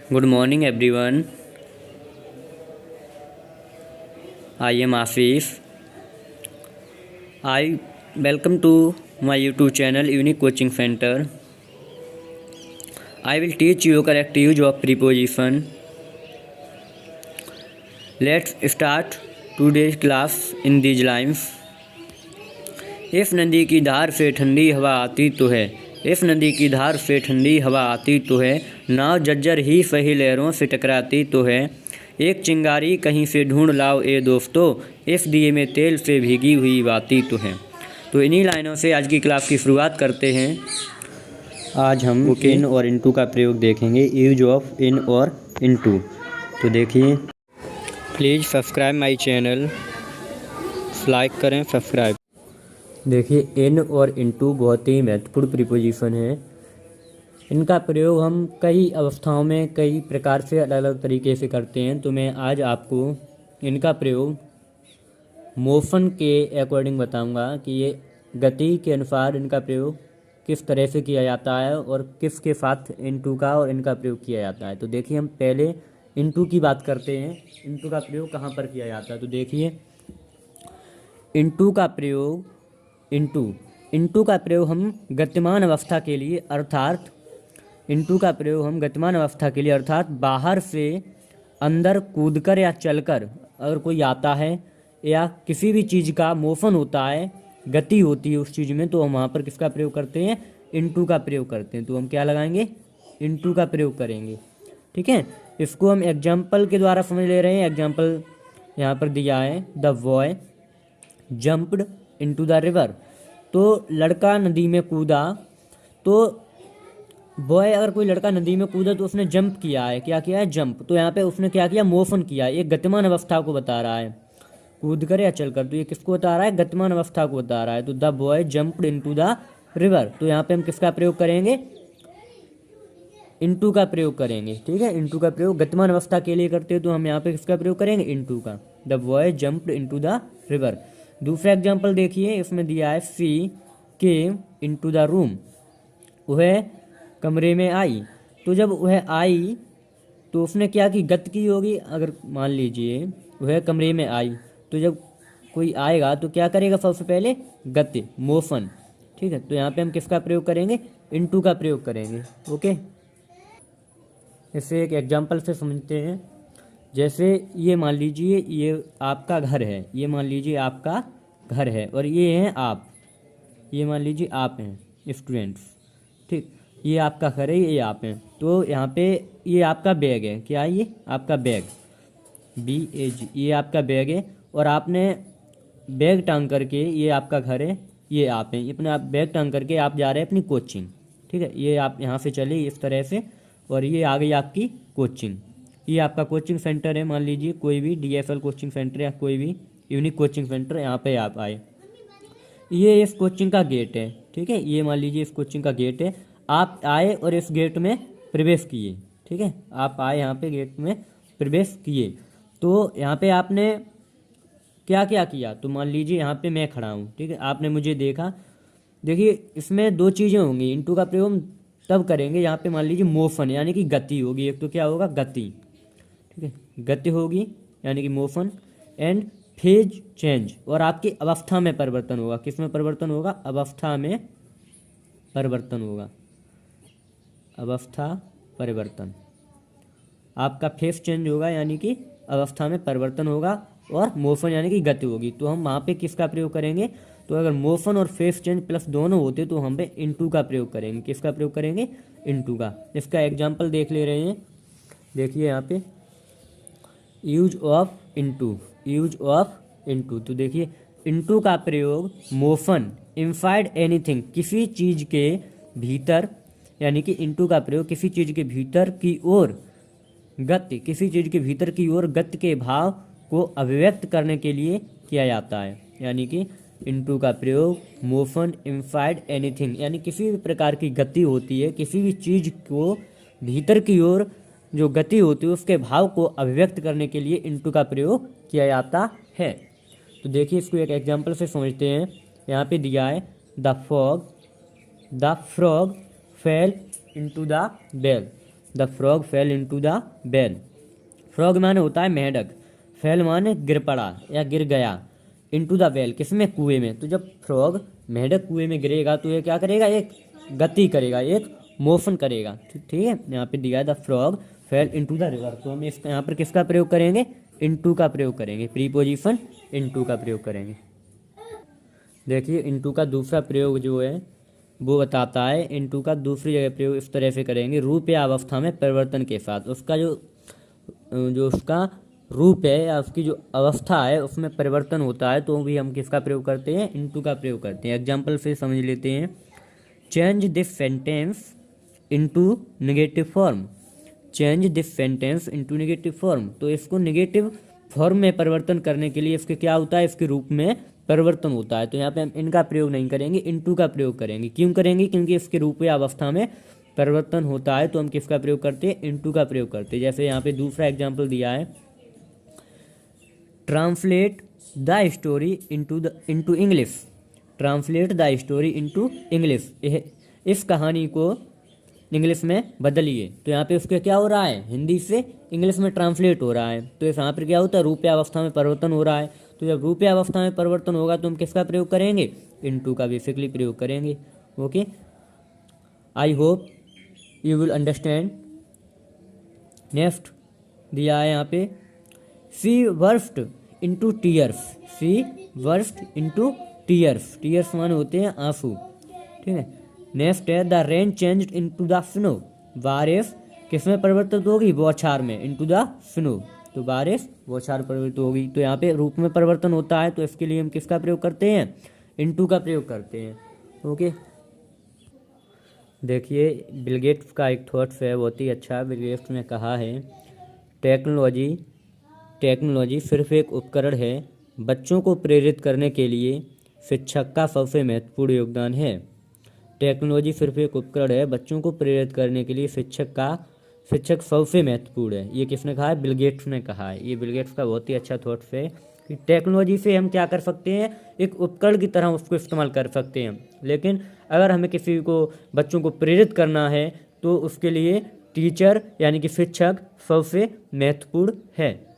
Good morning, everyone. I am Afif. I welcome to my YouTube channel Unique Coaching Center. I will teach you correct use of preposition. Let's start today's class in these lines. इस नदी की धार से ठंडी हवा आती तो है। इस नदी की धार से ठंडी हवा आती तो है। नाव जज्जर ही सही लहरों से टकराती तो है। एक चिंगारी कहीं से ढूंढ लाओ ए दोस्तों, इस दिए में तेल से भीगी हुई बाती तो है। तो इन्हीं लाइनों से आज की क्लास की शुरुआत करते हैं। आज हम इन और इनटू का प्रयोग देखेंगे, यूज ऑफ इन और इनटू। तो देखिए, please subscribe my channel, like करें, सब्सक्राइब। देखिए, इन और इनटू बहुत ही महत्वपूर्ण प्रीपोजिशन है। इनका प्रयोग हम कई अवस्थाओं में कई प्रकार से अलग अलग तरीके से करते हैं। तो मैं आज आपको इनका प्रयोग मोशन के अकॉर्डिंग बताऊंगा कि ये गति के अनुसार इनका प्रयोग किस तरह से किया जाता है और किसके साथ इनटू का और इनका प्रयोग किया जाता है। तो देखिए, हम पहले इनटू की बात करते हैं। इनटू का प्रयोग कहाँ पर किया जाता है। तो देखिए, इनटू का प्रयोग इनटू का प्रयोग हम गतिमान अवस्था के लिए अर्थात बाहर से अंदर कूदकर या चलकर अगर कोई आता है या किसी भी चीज़ का मोशन होता है, गति होती है उस चीज़ में, तो हम वहाँ पर किसका प्रयोग करते हैं, इनटू का प्रयोग करते हैं। तो हम क्या लगाएंगे, इनटू का प्रयोग करेंगे। ठीक है, इसको हम एग्जाम्पल के द्वारा समझ ले रहे हैं। एग्जाम्पल यहाँ पर दिया है, the boy jumped into the river. तो लड़का नदी में कूदा। तो बॉय, अगर कोई लड़का नदी में कूदा तो उसने जंप किया है। क्या किया है, जंप। तो यहाँ पे उसने क्या किया, मोशन किया है। एक गतिमान अवस्था को बता रहा है, कूद कर या चल कर। तो ये किसको बता रहा है, गतिमान अवस्था को बता रहा है। तो the boy jumped into the river. तो यहाँ पे हम किसका प्रयोग करेंगे, इनटू का प्रयोग करेंगे। ठीक है, इनटू का प्रयोग गतिमान अवस्था के लिए करते हैं, तो हम यहाँ पे किसका प्रयोग करेंगे, इनटू का। The boy jumped into the river. दूसरा एग्जाम्पल देखिए, इसमें दिया है सी केम इनटू द रूम। वह कमरे में आई। तो जब वह आई तो उसने क्या की, गति की होगी। अगर मान लीजिए वह कमरे में आई, तो जब कोई आएगा तो क्या करेगा, सबसे पहले गति, मोशन। ठीक है, तो यहाँ पे हम किसका प्रयोग करेंगे, इनटू का प्रयोग करेंगे। ओके, इसे एक एग्जाम्पल से समझते हैं। जैसे ये मान लीजिए ये आपका घर है, ये मान लीजिए आपका घर है और ये हैं आप, ये मान लीजिए आप हैं स्टूडेंट्स। ठीक, ये आपका घर है, ये आप हैं। तो यहाँ पे ये आपका बैग है। क्या है, ये आपका बैग, BAG, ये आपका बैग है। और आपने बैग टांग करके, ये आपका घर है, ये आप हैं, अपने आप बैग टांग करके आप जा रहे हैं अपनी कोचिंग। ठीक है, ये आप यहाँ से चले इस तरह से और ये आ गई आपकी कोचिंग। ये आपका कोचिंग सेंटर है, मान लीजिए कोई भी DFL कोचिंग सेंटर या कोई भी यूनिक कोचिंग सेंटर, यहाँ पे आप आए। ये इस कोचिंग का गेट है। ठीक है, ये मान लीजिए इस कोचिंग का गेट है। आप आए और इस गेट में प्रवेश किए। ठीक है, आप आए यहाँ पे गेट में प्रवेश किए। तो यहाँ पे आपने क्या क्या किया, तो मान लीजिए यहाँ पे मैं खड़ा हूँ। ठीक है, आपने मुझे देखा। देखिए, इसमें दो चीज़ें होंगी। इनटू का प्रयोग तब करेंगे यहाँ पे मान लीजिए मोशन यानी कि गति होगी। एक तो क्या होगा, गति। ठीक है, गति होगी यानी कि मोशन। एंड फेज चेंज, और आपकी अवस्था में परिवर्तन होगा। किस में परिवर्तन होगा, अवस्था में परिवर्तन होगा। अवस्था परिवर्तन, आपका फेस चेंज होगा यानी कि अवस्था में परिवर्तन होगा। और मोशन यानी कि गति होगी। तो हम वहाँ पे किसका प्रयोग करेंगे, तो अगर मोशन और फेस चेंज प्लस दोनों होते तो हम पे इनटू का प्रयोग करेंगे। किसका प्रयोग करेंगे, इनटू का। इसका एग्जाम्पल देख ले रहे हैं। देखिए यहाँ पे यूज ऑफ इनटू। तो देखिए, इनटू का प्रयोग मोशन इनसाइड एनीथिंग, किसी चीज़ के भीतर, यानी कि इनटू का प्रयोग किसी चीज़ के भीतर की ओर गति, किसी चीज़ के भीतर की ओर गति के भाव को अभिव्यक्त करने के लिए किया जाता है। यानी कि इनटू का प्रयोग मोशन इनसाइड एनीथिंग, यानी किसी भी प्रकार की गति होती है, किसी भी चीज़ को भीतर की ओर जो गति होती है उसके भाव को अभिव्यक्त करने के लिए इनटू का प्रयोग किया जाता है। तो देखिए, इसको एक एग्जाम्पल से समझते हैं। यहाँ पे दिया है the frog fail into the well. The frog fail into the well. Frog माने होता है मेंढक, फेल माने गिर पड़ा या गिर गया, इनटू द वेल किसमें, कुएं में। तो जब फ्रॉग मेंढक कुएं में गिरेगा तो ये क्या करेगा, एक गति करेगा, एक मोशन करेगा। ठीक है, यहाँ पे दिया है the frog fail into the river. तो हम इसका यहाँ पर किसका प्रयोग करेंगे, इनटू का प्रयोग करेंगे, प्रीपोजिशन इनटू का प्रयोग करेंगे। देखिए इनटू का दूसरा प्रयोग जो है वो बताता है, इनटू का दूसरी जगह प्रयोग इस तरह से करेंगे, रूप या अवस्था में परिवर्तन के साथ। उसका जो उसका रूप है या उसकी जो अवस्था है उसमें परिवर्तन होता है तो भी हम किसका प्रयोग करते हैं, इनटू का प्रयोग करते हैं। एग्जाम्पल से समझ लेते हैं, change this sentence into negative form. Change this sentence into negative form, तो इसको नेगेटिव फॉर्म में परिवर्तन करने के लिए इसके क्या होता है, इसके रूप में परिवर्तन होता है। तो यहाँ पे हम इनका प्रयोग नहीं करेंगे, इनटू का प्रयोग करेंगे। क्यों करेंगे, क्योंकि इसके रूप या अवस्था में परिवर्तन होता है तो हम किसका प्रयोग करते हैं, इनटू का प्रयोग करते हैं। जैसे यहाँ पे दूसरा एग्जाम्पल दिया है, translate the story into English. Translate the story into English, इस कहानी को इंग्लिश में बदलिए। तो यहाँ पे उसके क्या हो रहा है, हिंदी से इंग्लिश में ट्रांसलेट हो रहा है। तो यहाँ पर क्या होता है, रूप या अवस्था में परिवर्तन हो रहा है। तो जब रूप या अवस्था में परिवर्तन होगा तो हम किसका प्रयोग करेंगे, इनटू का बेसिकली प्रयोग करेंगे। Okay, I hope you will understand. Next दिया है यहाँ पे, सी वर्स्ट इनटू टीयर्स। सी वर्स्ट इनटू टीयर्स, टीयर्स माने होते हैं आंसू। ठीक है, नेक्स्ट है the rain changed into the snow. बारिश किसमें परिवर्तित होगी, बौछार में, इनटू द स्नो। तो बारिश बौछार परिवर्तित होगी। तो यहाँ पे रूप में परिवर्तन होता है तो इसके लिए हम किसका प्रयोग करते हैं, इनटू का प्रयोग करते हैं। ओके, देखिए बिल गेट्स का एक थॉट्स है, बहुत ही अच्छा। बिल गेट्स ने कहा है, टेक्नोलॉजी सिर्फ एक उपकरण है, बच्चों को प्रेरित करने के लिए शिक्षक का सबसे महत्वपूर्ण योगदान है। टेक्नोलॉजी सिर्फ एक उपकरण है, बच्चों को प्रेरित करने के लिए शिक्षक सबसे महत्वपूर्ण है। ये किसने कहा है, बिल गेट्स ने कहा है। ये बिल गेट्स का बहुत ही अच्छा थॉट्स है कि टेक्नोलॉजी से हम क्या कर सकते हैं, एक उपकरण की तरह उसको इस्तेमाल कर सकते हैं। लेकिन अगर हमें किसी को बच्चों को प्रेरित करना है तो उसके लिए टीचर यानी कि शिक्षक सबसे महत्वपूर्ण है।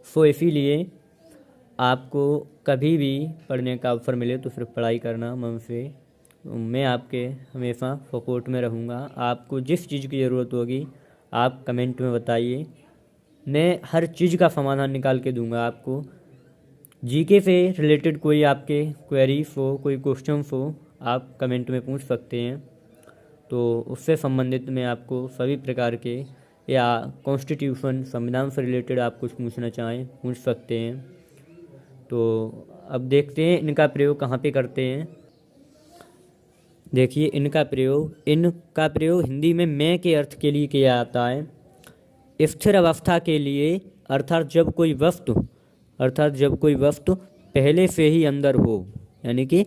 सो इसीलिए आपको कभी भी पढ़ने का अवसर मिले तो सिर्फ पढ़ाई करना मन से। मैं आपके हमेशा सपोर्ट में रहूँगा। आपको जिस चीज़ की ज़रूरत होगी आप कमेंट में बताइए, मैं हर चीज़ का समाधान निकाल के दूंगा आपको। जीके से रिलेटेड कोई आपके क्वेरीज हो, कोई क्वेश्चंस हो, आप कमेंट में पूछ सकते हैं। तो उससे संबंधित मैं आपको सभी प्रकार के, या कॉन्स्टिट्यूशन संविधान से रिलेटेड आप कुछ पूछना चाहें पूछ सकते हैं। तो अब देखते हैं इनका प्रयोग कहाँ पे करते हैं। देखिए इनका प्रयोग हिंदी में मैं के अर्थ के लिए किया जाता है। स्थिर अवस्था के लिए अर्थात जब कोई वस्तु पहले से ही अंदर हो, यानी कि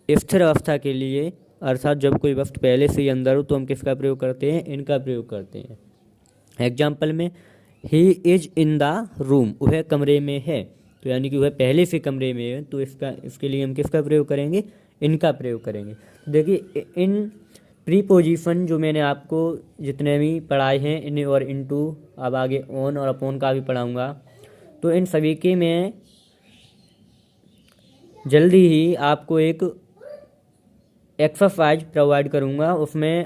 स्थिर अवस्था के लिए अर्थात जब कोई वस्तु पहले से ही अंदर हो तो हम किसका प्रयोग करते हैं, इनका प्रयोग करते हैं। एग्जाम्पल में, he is in the room, वह कमरे में है। तो यानी कि वह पहले से कमरे में है तो इसके लिए हम किसका प्रयोग करेंगे, इनका प्रयोग करेंगे। देखिए इन प्रीपोजिशन जो मैंने आपको जितने भी पढ़ाए हैं, इन और इनटू, अब आगे ऑन और अपॉन का भी पढ़ाऊँगा। तो इन सभी के मैं जल्दी ही आपको एक एक्सरसाइज प्रोवाइड करूँगा, उसमें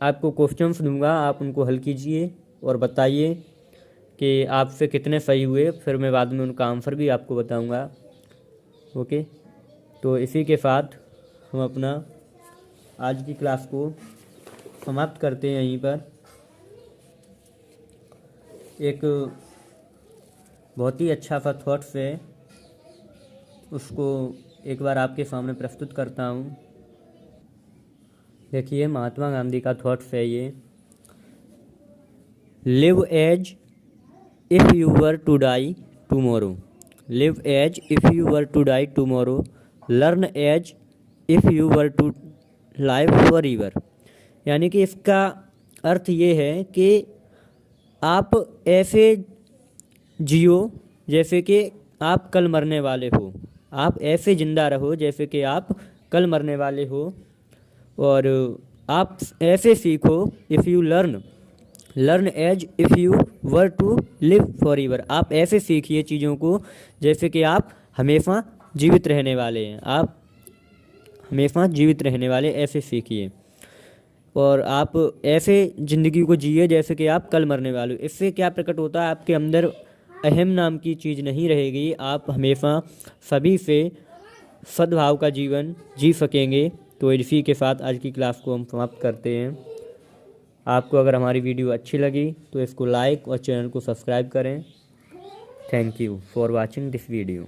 आपको क्वेश्चंस दूंगा, आप उनको हल कीजिए और बताइए कि आपसे कितने सही हुए। फिर मैं बाद में उनका आंसर भी आपको बताऊँगा। ओके, तो इसी के साथ हम अपना आज की क्लास को समाप्त करते हैं। यहीं पर एक बहुत ही अच्छा सा थॉट्स है, उसको एक बार आपके सामने प्रस्तुत करता हूँ। देखिए महात्मा गांधी का थॉट्स है ये, live as if you were to die tomorrow. Live as if you were to die tomorrow, learn as if you were to live forever. यानी कि इसका अर्थ ये है कि आप ऐसे जियो जैसे कि आप कल मरने वाले हो, आप ऐसे ज़िंदा रहो जैसे कि आप कल मरने वाले हो, और आप ऐसे सीखो if you learn as if you were to live forever. आप ऐसे सीखिए चीज़ों को जैसे कि आप हमेशा जीवित रहने वाले हैं। आप हमेशा जीवित रहने वाले ऐसे सीखिए, और आप ऐसे ज़िंदगी को जिए जैसे कि आप कल मरने वाले हो। इससे क्या प्रकट होता है, आपके अंदर अहम नाम की चीज़ नहीं रहेगी। आप हमेशा सभी से सद्भाव का जीवन जी सकेंगे। तो इसी के साथ आज की क्लास को हम समाप्त करते हैं। आपको अगर हमारी वीडियो अच्छी लगी तो इसको लाइक और चैनल को सब्सक्राइब करें। Thank you for watching this video.